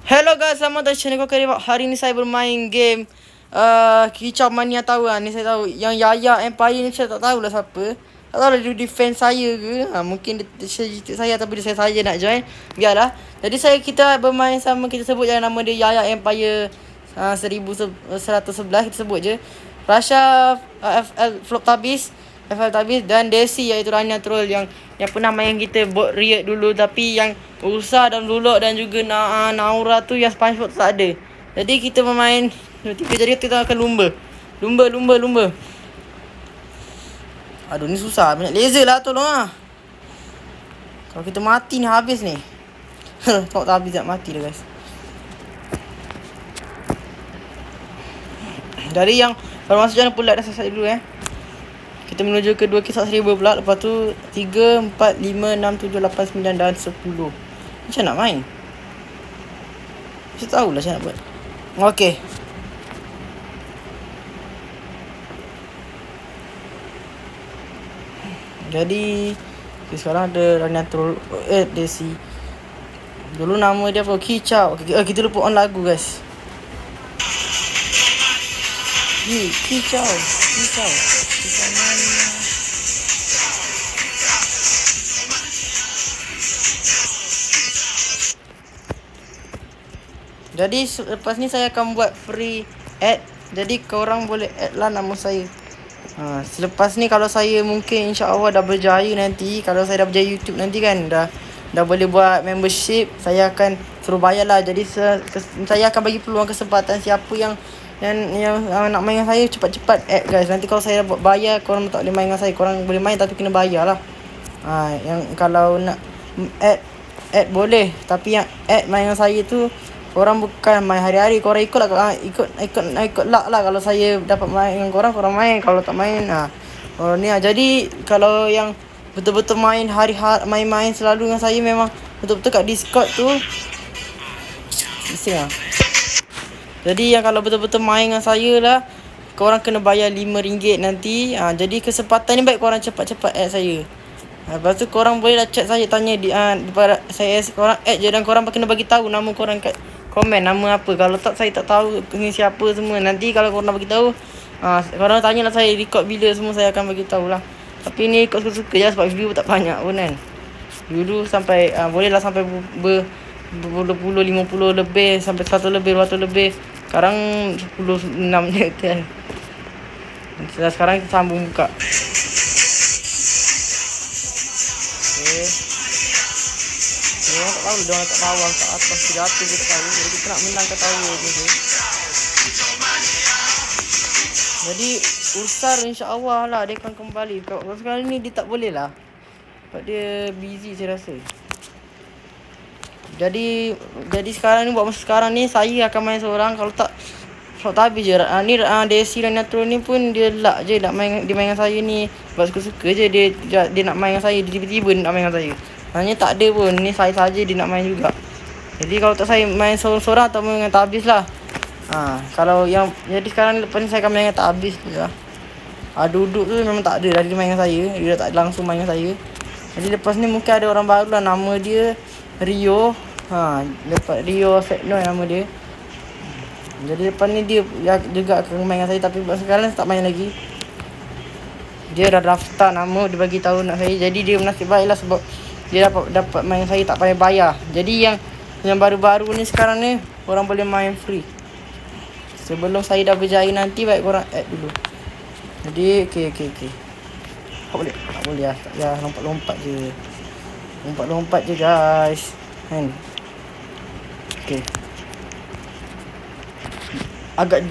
Hello guys, selamat datang channel Kokeri. Hari ni saya bermain game Kicau Mania tahu lah. Ni saya tahu yang Yaya Empire ni saya tak tahulah siapa. Tak tahu lah dia defend saya ke. Mungkin dia cerita saya ataupun dia saya nak join. Biarlah. Jadi kita bermain sama, kita sebut je nama dia Yaya Empire 1111 kita sebut je. Rasha FL Flop Tabis, FL Tabis dan Desi iaitu Rania Troll yang pernah main kita bot Riot dulu, tapi yang Ursa dan Lulok dan juga Naura tu yang SpongeBob tu tak ada. Jadi kita bermain jadi kita akan lumba. Aduh ni susah, banyak laser lah, tolong lah. Kalau kita mati ni habis ni. Tak habis tak mati dah guys. Dari yang baru masuk jangan pula dah selesai dulu Kita menuju ke 2 kisah 1000 pula. Lepas tu 3, 4, 5, 6, 7, 8, 9 dan 10. Macam nak main? Saya tahulah macam nak buat. Okey. Jadi sekarang ada Rania Troll Desi. Dulu nama dia apa? Kicau. Kita lupa on lagu guys. Kicau Mania. Jadi lepas ni saya akan buat free ad. Jadi korang boleh add lah nama saya. Selepas ni kalau saya mungkin insya-Allah dah berjaya nanti, kalau saya dah berjaya YouTube nanti kan, dah boleh buat membership, saya akan suruh bayar lah. Jadi saya akan bagi peluang kesempatan siapa yang nak main dengan saya cepat-cepat add guys. Nanti kalau saya buat bayar, korang tak boleh main dengan saya. Korang boleh main tapi kena bayar lah. Yang kalau nak add boleh, tapi yang add main dengan saya tu korang bukan main hari-hari. Korang ikut luck lah. Kalau saya dapat main dengan korang main. Kalau tak main korang ni Jadi kalau yang betul-betul main hari-hari, main selalu dengan saya, memang betul-betul kat Discord tu mesti lah. Jadi yang kalau betul-betul main dengan saya lah, korang kena bayar RM5 nanti. Jadi kesempatan ni baik korang cepat-cepat add saya. Lepas tu korang boleh lah chat saya, tanya daripada saya, korang add je dan korang kena bagi tahu nama korang kat komen, nama apa. Kalau tak, saya tak tahu ni siapa semua. Nanti kalau korang bagi tahu, korang tanyalah saya record bila semua, saya akan bagi tahulah. Tapi ni ikut suka-suka je sebab view tak banyak pun kan. Dulu sampai boleh lah sampai berpuluh 50 lebih, sampai 100 lebih, 200 lebih. Sekarang 16 je kan. Sekarang kita sambung buka. Orang tak tahu, dia orang tak bawah, tak atas, jatuh je tak tahu. Jadi kita nak menang ke tahu je. Jadi Ursar insya-Allah lah dia akan kembali. Kalau sekarang ni dia tak boleh lah, sebab dia busy saya rasa. Jadi sekarang ni, buat masa sekarang ni saya akan main seorang. Kalau tak habis je. Ni Desi dan Natro ni pun dia luck je nak main, dia main dengan saya ni. Sebab suka-suka je dia nak main dengan saya. Dia tiba-tiba nak main dengan saya. Sebenarnya tak ada pun. Ni saya saja dia nak main juga. Jadi kalau tak saya main seorang-seorang atau main dengan Tabis lah. Kalau yang jadi sekarang lepas ni saya akan main dengan Tabis je lah. Duduk tu memang tak ada dah dia main dengan saya. Dia dah tak langsung main dengan saya. Jadi lepas ni mungkin ada orang baru lah, nama dia Rio. Lepas Rio Fetno nama dia. Jadi lepas ni dia juga akan main dengan saya, tapi sekarang tak main lagi. Dia dah daftar nama, dia bagi tahu nak saya. Jadi dia nasib baik lah sebab dia dapat main dengan saya tak payah bayar. Jadi yang baru-baru ni sekarang ni korang boleh main free. Sebelum saya dah berjaya nanti, baik korang add dulu. Jadi okey. Tak boleh lah. Ya, lompat-lompat je. Lompat je guys. Kan? Okey. Agak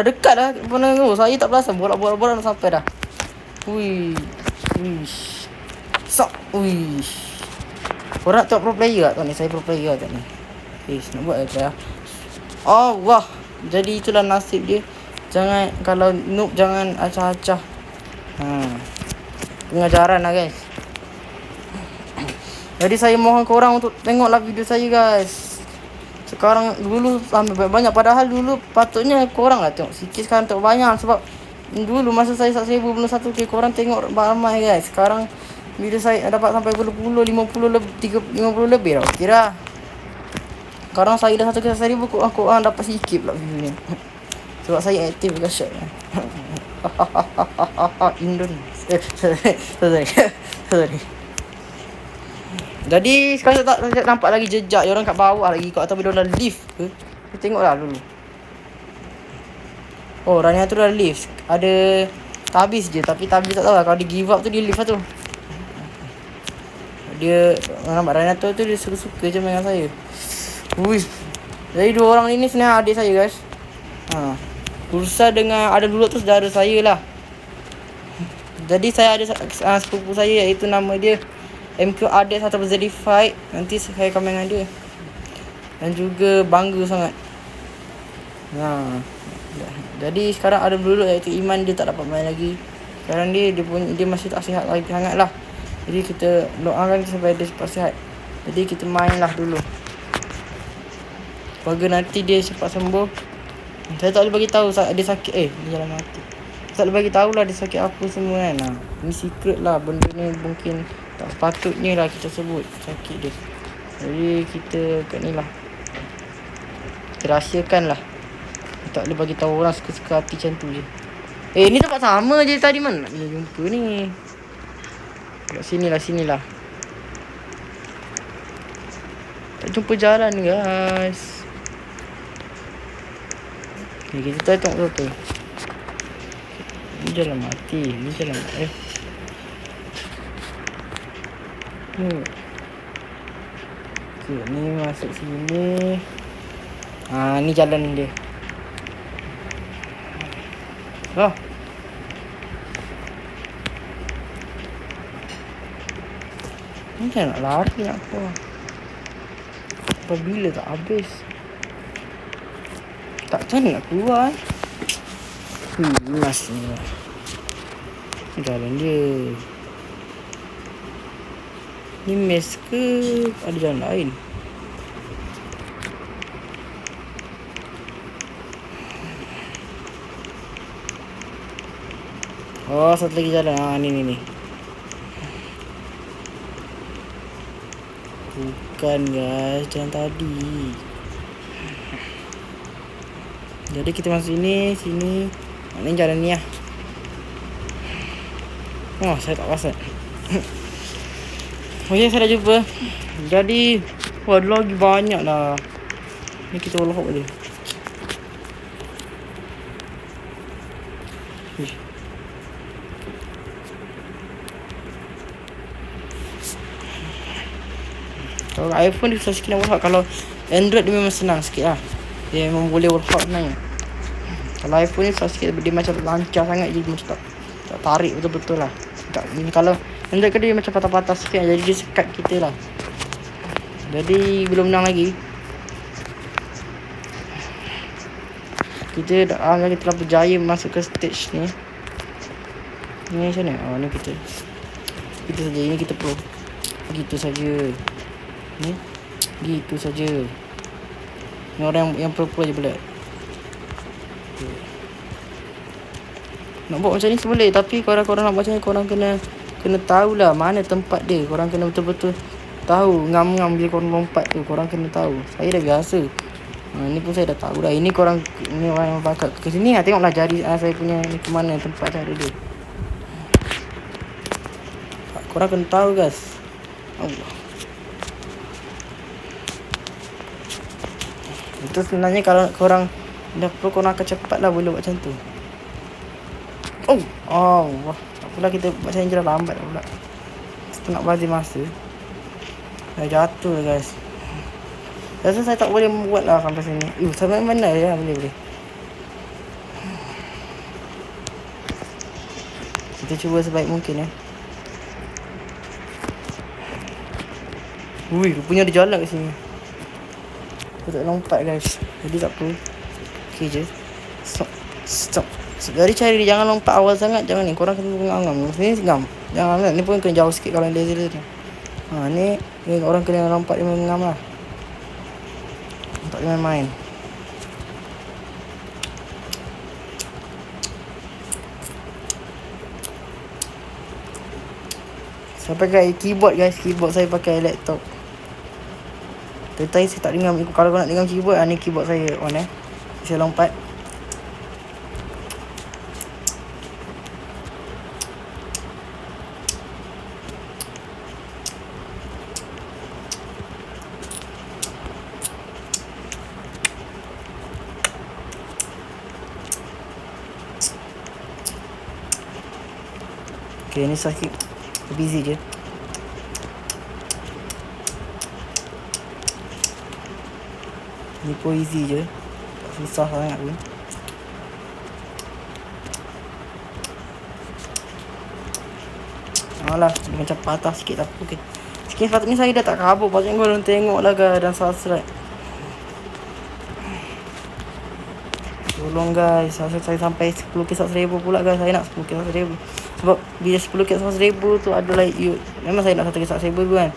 dah dekat dah. Saya tak perasan borak-borak dah sampai dah. Wish. Wish. Korang tengok pro player tak ni? Saya pro player tak ni? Nak buat apa ya? Allah. Jadi itulah nasib dia. Jangan, kalau noob jangan acah-acah. Pengajaran lah guys. Jadi saya mohon korang untuk tengoklah video saya guys. Sekarang dulu sampai banyak, padahal dulu patutnya korang lah tengok sikit, sekarang tengok banyak. Sebab dulu masa saya 1000 belum 1K, korang tengok ramai guys. Sekarang video saya dapat sampai 50 lebih dah. Kira Sekarang saya dah 1 kisah 1,000 korang dapat sikit pula view ni. Sebab saya aktif dekat shot ni. Indon. Sorry. Jadi sekarang saya tak nampak lagi jejak orang kat bawah lagi kat atas dia dah lift ke. Kita tengoklah dulu. Oh, Rania tu dah lift. Ada Tabis je, tapi Tabis tak tahu lah kalau dia give up tu dia lift lah tu. Dia nampak Rania tu dia suka-suka je main dengan saya. Wuih. Jadi 2 orang ni sebenarnya adik saya guys. Pulsa dengan ada dulu tu saudara saya lah. Jadi saya ada sepupu saya iaitu nama dia MQ Adik atau Zedified. Nanti saya akan main dengan dia. Dan juga bangga sangat. Jadi sekarang ada dulu iaitu Iman, dia tak dapat main lagi. Sekarang dia masih tak sihat lagi sangat lah. Jadi kita doakan sampai dia cepat sihat. Jadi kita main lah dulu. Semoga nanti dia cepat sembuh. Saya tak boleh bagi tahu dia sakit. Dia jalan mati. Saya tak boleh bagi tahu lah dia sakit apa semua kan. Ni secret lah. Benda ni mungkin tak sepatutnya lah kita sebut sakit dia. Jadi kita kat ni lah, kita rahsiakan lah. Tak boleh bagi tahu orang suka-suka hati macam tu je. Ni tempat sama je tadi, mana nak bila jumpa ni. Kat sinilah. Tak jumpa jalan guys. Kita tengok tu. Ni jalan mati. Ni jalan mati. Ni masuk sini. Ni jalan dia. Ni macam nak lari nak apa. Apabila tak habis. Tak macam mana nak keluar Mas ni lah jalan dia. Ni mes ke ada jalan lain? Oh, satu lagi jalan. Ni. Bukan guys, jalan tadi. Jadi kita masuk sini. Ini jalan ni lah. Saya tak pasal. Okay, saya dah jumpa. Jadi ada lagi banyak lah. Ni kita walk je. Kalau iPhone dia susah sikit nak walk. Kalau Android dia memang senang sikit lah. Dia memang boleh walk sebenarnya. Kalau iPhone ni susah sikit, dia macam lancar sangat je. Dia macam tak tarik betul-betul lah. Kalau Android kan dia macam patah-patah sikit, jadi dia sekat kita lah. Jadi belum menang lagi. Kita telah berjaya masuk ke stage ni. Ni macam mana? Ni kita saja. Ini kita pro. Gitu saja. Ni gitu saja. Ni orang yang pro je boleh. Nak buat macam ni boleh, tapi korang nak buat macam ni, korang kena tahulah mana tempat dia. Korang kena betul-betul tahu ngam-ngam bila korang lompat tu. Korang kena tahu. Saya dah biasa. Ni pun saya dah tahu dah. Ini orang yang bakat ke sini. Tengoklah jari saya punya ni ke mana tempat cara dia. Korang kena tahu guys. Allah. Itu sebenarnya kalau korang dah pro, korang akan cepat lah boleh buat macam tu. Wah. Tak pula kita buat macam ni lambat pula. Setengah bazir masa. Dah jatuh lah guys. Rasa saya tak boleh buat lah sampai sini. Sampai mana ya boleh. Kita cuba sebaik mungkin ya. Rupanya ada jalan kat sini. Kita tak lompat guys. Jadi tak apa. Okay je. Stop. Dari cari dia, jangan lompat awal sangat. Jangan ni. Korang kena ngam-ngam. Sini ngam. Jangan lah. Ni pun kena jauh sikit kalau laser ni. Ni orang kena lompat dia ngam lah. Tak boleh main-main. Saya pakai keyboard guys. Keyboard saya pakai laptop. Tadi saya tak dengar. Kalau kau nak dengar keyboard, ni keyboard saya on Saya lompat. Okay, ni sakit. Busy je. Ni pun easy je. Tak susah sangat pun. Alah, dia macam patah sikit lah. Okay. Sikit sepatutnya saya dah tak kabur. Pasal korang tengok lah guys dan subscribe. Tolong guys, saya sampai 10k subscriber pula guys. Saya nak 10k subscriber. Sebab bila 10k subscriber tu adalah memang saya nak 1k subscriber kan.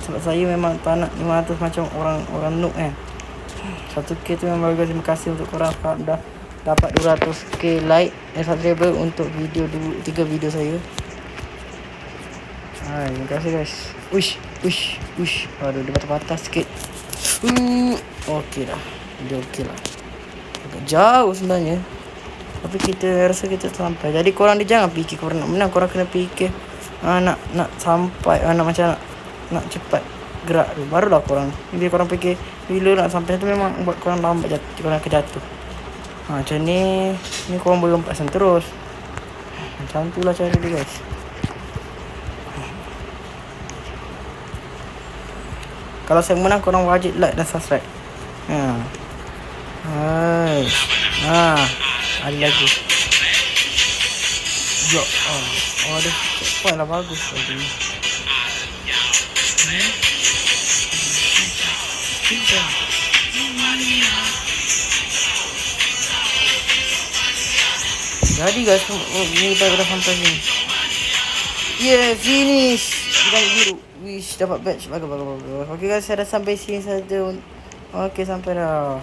Sebab saya memang tak nak 500 macam orang noob kan. 1k tu memang bagus. Terima kasih untuk korang dah dapat 200k like dan subscriber untuk video 3 video saya. Terima kasih guys. Uish. Aduh, dia patah-patah sikit. Okey dah. Dia okey lah. Agak jauh sebenarnya. Tapi kita rasa kita sampai. Jadi korang dia jangan fikir korang nak menang. Korang kena fikir nak sampai, nak cepat gerak tu. Barulah korang. Bila korang fikir bila nak sampai tu memang buat korang lambat jatuh. Korang akan jatuh. Macam ni korang boleh lompat terus. Macam tu lah cara dia guys. Kalau saya menang, korang wajib like dan subscribe. Ada lagi. Ada point lah, bagus lagi. Jadi guys, ni kita dah sampai sini. Yeah, finish. Kita biru. Wish, dapat badge. Bagus. Okay guys, saya dah sampai sini saja. Okay, sampai dah.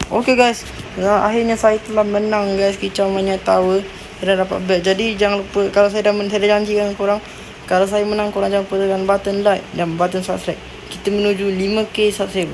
Okay guys, akhirnya saya telah menang guys. Kicau Monyet Tower. Saya dah dapat badge. Jadi jangan lupa, kalau saya dah janji dengan korang, kalau saya menang, korang jangan lupa tekan button like dan button subscribe. Kita menuju 5k subscriber.